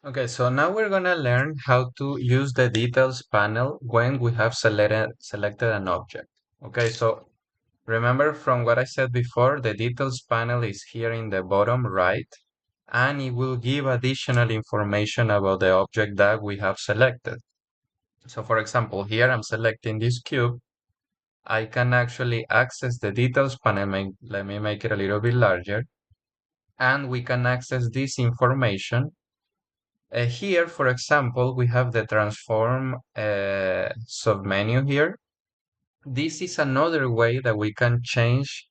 Okay, so now we're gonna learn how to use the details panel when we have selected an object. Okay, so remember from what I said before, the details panel is here in the bottom right, and it will give additional information about the object that we have selected. So for example, here I'm selecting this cube. I can actually access the details panel. Let me make it a little bit larger, and we can access this information. Here, for example, we have the transform submenu here. This is another way that we can change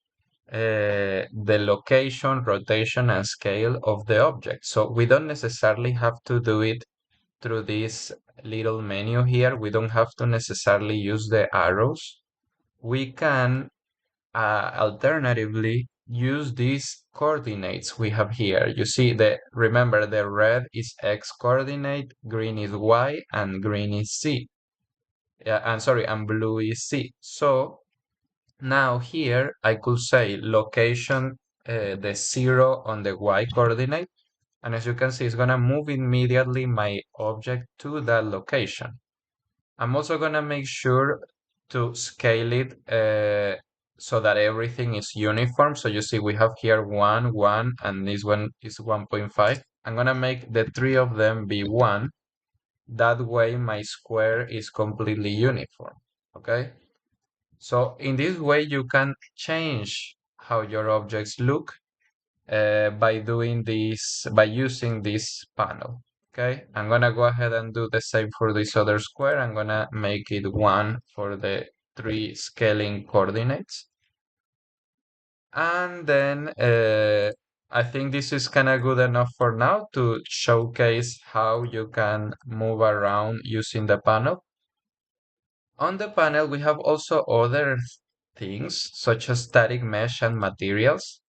the location, rotation, and scale of the object. So we don't necessarily have to do it through this little menu here. We don't have to necessarily use the arrows. We can alternatively, use these coordinates we have here. You see, remember the red is X coordinate, green is Y, and green is Z. Yeah, and sorry, and blue is Z. So now here I could say location the 0 on the Y coordinate, and as you can see, it's gonna move immediately my object to that location. I'm also gonna make sure to scale it so that everything is uniform. So you see we have here 1, 1, and this one is 1.5. I'm gonna make the three of them be 1. That way my square is completely uniform, okay? So in this way you can change how your objects look by doing this, by using this panel. Okay, I'm gonna go ahead and do the same for this other square. I'm gonna make it 1 for the 3 scaling coordinates. And then I think this is kind of good enough for now to showcase how you can move around using the panel. On the panel, we have also other things such as static mesh and materials.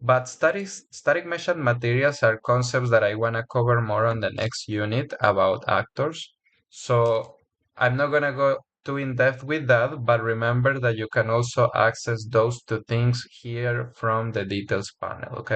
But static mesh and materials are concepts that I want to cover more on the next unit about actors. So I'm not going to go too in depth with that, but remember that you can also access those two things here from the details panel, okay?